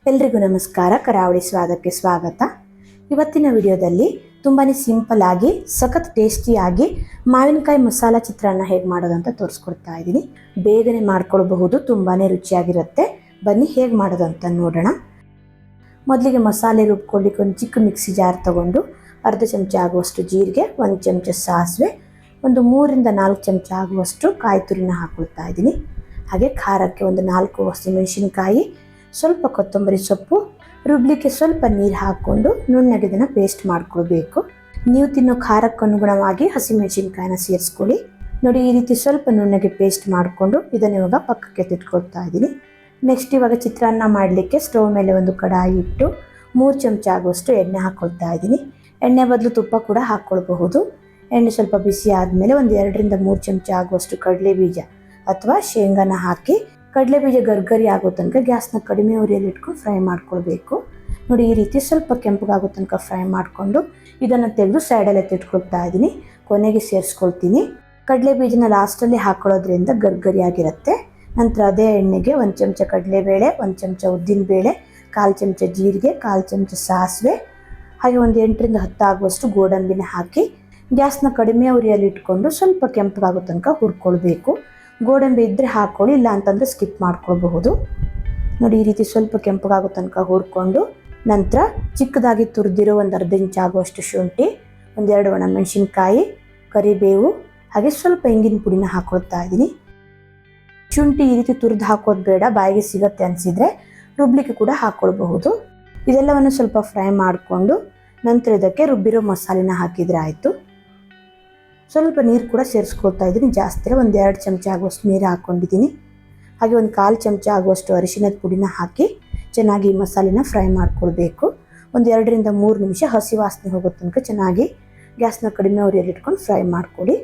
ಎಲ್ರಿಗೂ ನಮಸ್ಕಾರ. ಕರಾವಳಿ ಸ್ವಾದಕ್ಕೆ ಸ್ವಾಗತ. ಇವತ್ತಿನ ವಿಡಿಯೋದಲ್ಲಿ ತುಂಬಾ ಸಿಂಪಲ್ ಆಗಿ ಸಖತ್ ಟೇಸ್ಟಿಯಾಗಿ ಮಾವಿನಕಾಯಿ ಮಸಾಲ ಚಿತ್ರಾನ್ನ ಹೇಗೆ ಮಾಡೋದು ಅಂತ ತೋರಿಸ್ಕೊಡ್ತಾ ಇದ್ದೀನಿ. ಬೇಗನೆ ಮಾಡ್ಕೊಳ್ಬಹುದು, ತುಂಬಾ ರುಚಿಯಾಗಿರುತ್ತೆ. ಬನ್ನಿ ಹೇಗೆ ಮಾಡೋದು ಅಂತ ನೋಡೋಣ. ಮೊದಲಿಗೆ ಮಸಾಲೆ ರುಬ್ಕೊಳ್ಳಿಕ್ಕೆ ಒಂದು ಚಿಕ್ಕ ಮಿಕ್ಸಿ ಜಾರ್ ತಗೊಂಡು ಅರ್ಧ ಚಮಚ ಆಗುವಷ್ಟು ಜೀರಿಗೆ, 1 ಚಮಚ ಸಾಸಿವೆ, ಒಂದು 3 ರಿಂದ 4 ಚಮಚ ಆಗುವಷ್ಟು ಕಾಯಿ ತುರಿನ ಹಾಕೊಳ್ತಾ ಇದ್ದೀನಿ. ಹಾಗೆ ಖಾರಕ್ಕೆ ಒಂದು 4 ಹಸಿಮೆಣಸಿನಕಾಯಿ, ಸ್ವಲ್ಪ ಕೊತ್ತಂಬರಿ ಸೊಪ್ಪು, ರುಬ್ಲಿಕ್ಕೆ ಸ್ವಲ್ಪ ನೀರು ಹಾಕ್ಕೊಂಡು ನುಣ್ಣಗೆ ಇದನ್ನು ಪೇಸ್ಟ್ ಮಾಡ್ಕೊಳ್ಬೇಕು. ನೀವು ತಿನ್ನೋ ಖಾರಕ್ಕೆ ಅನುಗುಣವಾಗಿ ಹಸಿಮೆಣಸಿನಕಾಯಿನ ಸೇರಿಸ್ಕೊಳ್ಳಿ. ನೋಡಿ, ಈ ರೀತಿ ಸ್ವಲ್ಪ ನುಣ್ಣಗೆ ಪೇಸ್ಟ್ ಮಾಡಿಕೊಂಡು ಇದನ್ನು ಇವಾಗ ಪಕ್ಕಕ್ಕೆ ತಿಟ್ಕೊಳ್ತಾ ಇದ್ದೀನಿ. ನೆಕ್ಸ್ಟ್ ಇವಾಗ ಚಿತ್ರಾನ್ನ ಮಾಡಲಿಕ್ಕೆ ಸ್ಟವ್ ಮೇಲೆ ಒಂದು ಕಡಾಯಿ ಇಟ್ಟು 3 ಚಮಚ ಆಗುವಷ್ಟು ಎಣ್ಣೆ ಹಾಕ್ಕೊಳ್ತಾ ಇದ್ದೀನಿ. ಎಣ್ಣೆ ಬದಲು ತುಪ್ಪ ಕೂಡ ಹಾಕ್ಕೊಳ್ಬಹುದು. ಎಣ್ಣೆ ಸ್ವಲ್ಪ ಬಿಸಿ ಆದಮೇಲೆ ಒಂದು 2 ರಿಂದ 3 ಚಮಚ ಆಗುವಷ್ಟು ಕಡಲೆ ಬೀಜ ಅಥವಾ ಶೇಂಗಾನ ಹಾಕಿ ಕಡಲೆ ಬೀಜ ಗರ್ಗರಿ ಆಗೋ ತನಕ ಗ್ಯಾಸ್ನ ಕಡಿಮೆ ಉರಿಯಲ್ಲಿ ಇಟ್ಕೊಂಡು ಫ್ರೈ ಮಾಡ್ಕೊಳ್ಬೇಕು. ನೋಡಿ, ಈ ರೀತಿ ಸ್ವಲ್ಪ ಕೆಂಪಗಾಗೋ ತನಕ ಫ್ರೈ ಮಾಡಿಕೊಂಡು ಇದನ್ನು ತೆಗೆದು ಸೈಡಲ್ಲೇ ತಿಟ್ಕೊಳ್ತಾ ಇದ್ದೀನಿ. ಕೊನೆಗೆ ಸೇರಿಸ್ಕೊಳ್ತೀನಿ. ಕಡಲೆ ಬೀಜನ ಲಾಸ್ಟಲ್ಲಿ ಹಾಕೊಳ್ಳೋದ್ರಿಂದ ಗರ್ಗರಿ ಆಗಿರುತ್ತೆ. ನಂತರ ಅದೇ ಎಣ್ಣೆಗೆ 1 ಚಮಚ ಕಡಲೆಬೇಳೆ, 1 ಚಮಚ ಉದ್ದಿನಬೇಳೆ, 1/4 ಚಮಚ ಜೀರಿಗೆ, 1/4 ಚಮಚ ಸಾಸಿವೆ, ಹಾಗೆ ಒಂದು 8 ರಿಂದ 10 ಆಗುವಷ್ಟು ಗೋಡಂಬಿನ ಹಾಕಿ ಗ್ಯಾಸ್ನ ಕಡಿಮೆ ಉರಿಯಲ್ಲಿ ಇಟ್ಕೊಂಡು ಸ್ವಲ್ಪ ಕೆಂಪಗಾಗೋ ತನಕ ಹುರ್ಕೊಳ್ಬೇಕು. ಗೋಡಂಬಿ ಇದ್ದರೆ ಹಾಕ್ಕೊಳ್ಳಿ, ಇಲ್ಲ ಅಂತಂದರೆ ಸ್ಕಿಪ್ ಮಾಡ್ಕೊಳ್ಬಹುದು. ನೋಡಿ, ಈ ರೀತಿ ಸ್ವಲ್ಪ ಕೆಂಪಗಾಗೋ ತನಕ ಹುರ್ಕೊಂಡು ನಂತರ ಚಿಕ್ಕದಾಗಿ ತುರಿದಿರೋ ಒಂದು ಅರ್ಧ ಇಂಚ್ ಆಗುವಷ್ಟು ಶುಂಠಿ, 1-2 ಒಣಮೆಣಸಿನ್ಕಾಯಿ, ಕರಿಬೇವು, ಹಾಗೆ ಸ್ವಲ್ಪ ಇಂಗಿನ ಪುಡಿನ ಹಾಕ್ಕೊಳ್ತಾ ಇದ್ದೀನಿ. ಶುಂಠಿ ಈ ರೀತಿ ತುರಿದು ಹಾಕೋದು ಬೇಡ, ಬಾಯಿಗೆ ಸಿಗತ್ತೆ ಅನಿಸಿದರೆ ರುಬ್ಲಿಕ್ಕೆ ಕೂಡ ಹಾಕ್ಕೊಳ್ಬಹುದು. ಇದೆಲ್ಲವನ್ನು ಸ್ವಲ್ಪ ಫ್ರೈ ಮಾಡಿಕೊಂಡು ನಂತರ ಇದಕ್ಕೆ ರುಬ್ಬಿರೋ ಮಸಾಲೆನ ಹಾಕಿದರೆ ಆಯಿತು. ಸ್ವಲ್ಪ ನೀರು ಕೂಡ ಸೇರಿಸ್ಕೊಳ್ತಾ ಇದ್ದೀನಿ. ಜಾಸ್ತಿ 1-2 ಚಮಚ ಆಗುವಷ್ಟು ನೀರು ಹಾಕ್ಕೊಂಡಿದ್ದೀನಿ. ಹಾಗೆ ಒಂದು 1/4 ಚಮಚ ಆಗುವಷ್ಟು ಅರಿಶಿಣದ ಪುಡಿನ ಹಾಕಿ ಚೆನ್ನಾಗಿ ಈ ಮಸಾಲೆನ ಫ್ರೈ ಮಾಡ್ಕೊಳ್ಬೇಕು. ಒಂದು 2 ರಿಂದ 3 ನಿಮಿಷ ಹಸಿ ವಾಸನೆ ಹೋಗೋ ತನಕ ಚೆನ್ನಾಗಿ ಗ್ಯಾಸ್ನ ಕಡಿಮೆ ಉರಿಯಲ್ಲಿ ಇಟ್ಕೊಂಡು ಫ್ರೈ ಮಾಡ್ಕೊಳ್ಳಿ.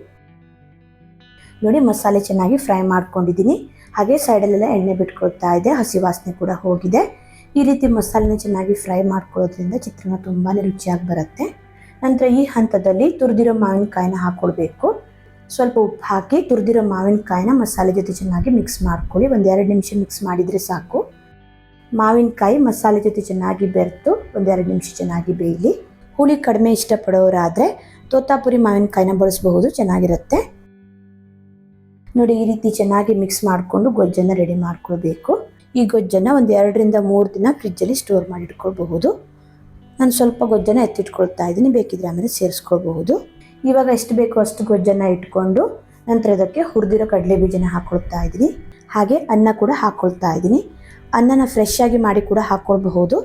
ನೋಡಿ, ಮಸಾಲೆ ಚೆನ್ನಾಗಿ ಫ್ರೈ ಮಾಡ್ಕೊಂಡಿದ್ದೀನಿ. ಹಾಗೆ ಸೈಡಲ್ಲೆಲ್ಲ ಎಣ್ಣೆ ಬಿಟ್ಕೊಳ್ತಾ ಇದೆ, ಹಸಿ ವಾಸನೆ ಕೂಡ ಹೋಗಿದೆ. ಈ ರೀತಿ ಮಸಾಲೆನ ಚೆನ್ನಾಗಿ ಫ್ರೈ ಮಾಡ್ಕೊಳ್ಳೋದ್ರಿಂದ ಚಿತ್ರಾನ್ನ ತುಂಬಾ ರುಚಿಯಾಗಿ ಬರುತ್ತೆ. ನಂತರ ಈ ಹಂತದಲ್ಲಿ ತುರಿದಿರೋ ಮಾವಿನಕಾಯಿನ ಹಾಕ್ಕೊಳ್ಬೇಕು. ಸ್ವಲ್ಪ ಉಪ್ಪು ಹಾಕಿ ತುರಿದಿರೋ ಮಾವಿನಕಾಯಿನ ಮಸಾಲೆ ಜೊತೆ ಚೆನ್ನಾಗಿ ಮಿಕ್ಸ್ ಮಾಡ್ಕೊಳ್ಳಿ. 1-2 ನಿಮಿಷ ಮಿಕ್ಸ್ ಮಾಡಿದರೆ ಸಾಕು. ಮಾವಿನಕಾಯಿ ಮಸಾಲೆ ಜೊತೆ ಚೆನ್ನಾಗಿ ಬೆರೆತು 1-2 ನಿಮಿಷ ಚೆನ್ನಾಗಿ ಬೇಯಲಿ. ಹುಳಿ ಕಡಿಮೆ ಇಷ್ಟಪಡೋರಾದರೆ ತೋತಾಪುರಿ ಮಾವಿನಕಾಯಿನ ಬಳಸಬಹುದು, ಚೆನ್ನಾಗಿರುತ್ತೆ. ನೋಡಿ, ಈ ರೀತಿ ಚೆನ್ನಾಗಿ ಮಿಕ್ಸ್ ಮಾಡಿಕೊಂಡು ಗೊಜ್ಜನ್ನು ರೆಡಿ ಮಾಡ್ಕೊಳ್ಬೇಕು. ಈ ಗೊಜ್ಜನ್ನು 1-2 ರಿಂದ 3 ದಿನ ಫ್ರಿಜ್ಜಲ್ಲಿ ಸ್ಟೋರ್ ಮಾಡಿ ಇಟ್ಕೊಳ್ಬಹುದು. ನಾನು ಸ್ವಲ್ಪ ಗೊಜ್ಜನ್ನು ಎತ್ತಿಟ್ಕೊಳ್ತಾ ಇದ್ದೀನಿ, ಬೇಕಿದ್ರೆ ಆಮೇಲೆ ಸೇರಿಸ್ಕೊಳ್ಬಹುದು. ಇವಾಗ ಎಷ್ಟು ಬೇಕೋ ಅಷ್ಟು ಗೊಜ್ಜನ್ನು ಇಟ್ಕೊಂಡು ನಂತರ ಇದಕ್ಕೆ ಹುರಿದಿರೋ ಕಡಲೆ ಬೀಜನ ಹಾಕ್ಕೊಳ್ತಾ ಇದ್ದೀನಿ. ಹಾಗೆ ಅನ್ನ ಕೂಡ ಹಾಕ್ಕೊಳ್ತಾ ಇದ್ದೀನಿ. ಅನ್ನನ ಫ್ರೆಶ್ ಆಗಿ ಮಾಡಿ ಕೂಡ ಹಾಕ್ಕೊಳ್ಬಹುದು,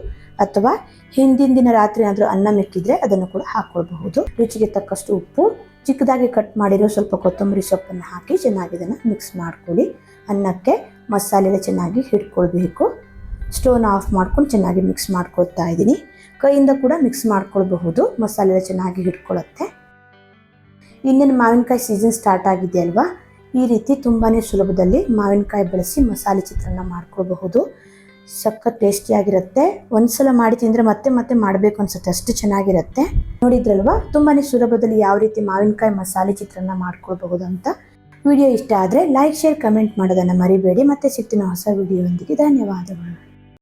ಅಥವಾ ಹಿಂದಿನ ದಿನ ರಾತ್ರಿ ಏನಾದರೂ ಅನ್ನ ಮಿಕ್ಕಿದ್ರೆ ಅದನ್ನು ಕೂಡ ಹಾಕ್ಕೊಳ್ಬಹುದು. ರುಚಿಗೆ ತಕ್ಕಷ್ಟು ಉಪ್ಪು, ಚಿಕ್ಕದಾಗಿ ಕಟ್ ಮಾಡಿರೋ ಸ್ವಲ್ಪ ಕೊತ್ತಂಬರಿ ಸೊಪ್ಪನ್ನು ಹಾಕಿ ಚೆನ್ನಾಗಿ ಇದನ್ನು ಮಿಕ್ಸ್ ಮಾಡ್ಕೊಳ್ಳಿ. ಅನ್ನಕ್ಕೆ ಮಸಾಲೆ ಚೆನ್ನಾಗಿ ಹಿಡ್ಕೊಳ್ಬೇಕು. ಸ್ಟೋವ್ನ ಆಫ್ ಮಾಡ್ಕೊಂಡು ಚೆನ್ನಾಗಿ ಮಿಕ್ಸ್ ಮಾಡ್ಕೊಳ್ತಾ ಇದ್ದೀನಿ. ಕೈಯಿಂದ ಕೂಡ ಮಿಕ್ಸ್ ಮಾಡ್ಕೊಳ್ಬಹುದು, ಮಸಾಲೆ ಚೆನ್ನಾಗಿ ಹಿಡ್ಕೊಳ್ಳುತ್ತೆ. ಇನ್ನೇನು ಮಾವಿನಕಾಯಿ ಸೀಸನ್ ಸ್ಟಾರ್ಟ್ ಆಗಿದೆ ಅಲ್ವಾ, ಈ ರೀತಿ ತುಂಬಾ ಸುಲಭದಲ್ಲಿ ಮಾವಿನಕಾಯಿ ಬಳಸಿ ಮಸಾಲೆ ಚಿತ್ರಾನ್ನ ಮಾಡ್ಕೊಳ್ಬಹುದು. ಸಖತ್ ಟೇಸ್ಟಿಯಾಗಿರುತ್ತೆ. ಒಂದ್ಸಲ ಮಾಡಿ ತಿಂದರೆ ಮತ್ತೆ ಮತ್ತೆ ಮಾಡಬೇಕು ಅನ್ಸುತ್ತೆ, ಅಷ್ಟು ಚೆನ್ನಾಗಿರುತ್ತೆ. ನೋಡಿದ್ರಲ್ವಾ, ತುಂಬಾ ಸುಲಭದಲ್ಲಿ ಯಾವ ರೀತಿ ಮಾವಿನಕಾಯಿ ಮಸಾಲೆ ಚಿತ್ರಾನ್ನ ಮಾಡ್ಕೊಳ್ಬಹುದು ಅಂತ. ವಿಡಿಯೋ ಇಷ್ಟ ಆದರೆ ಲೈಕ್, ಶೇರ್, ಕಮೆಂಟ್ ಮಾಡೋದನ್ನು ಮರಿಬೇಡಿ. ಮತ್ತೆ ಸಿಗ್ತೀನಿ ಹೊಸ ವಿಡಿಯೋದೊಂದಿಗೆ. ಧನ್ಯವಾದಗಳು.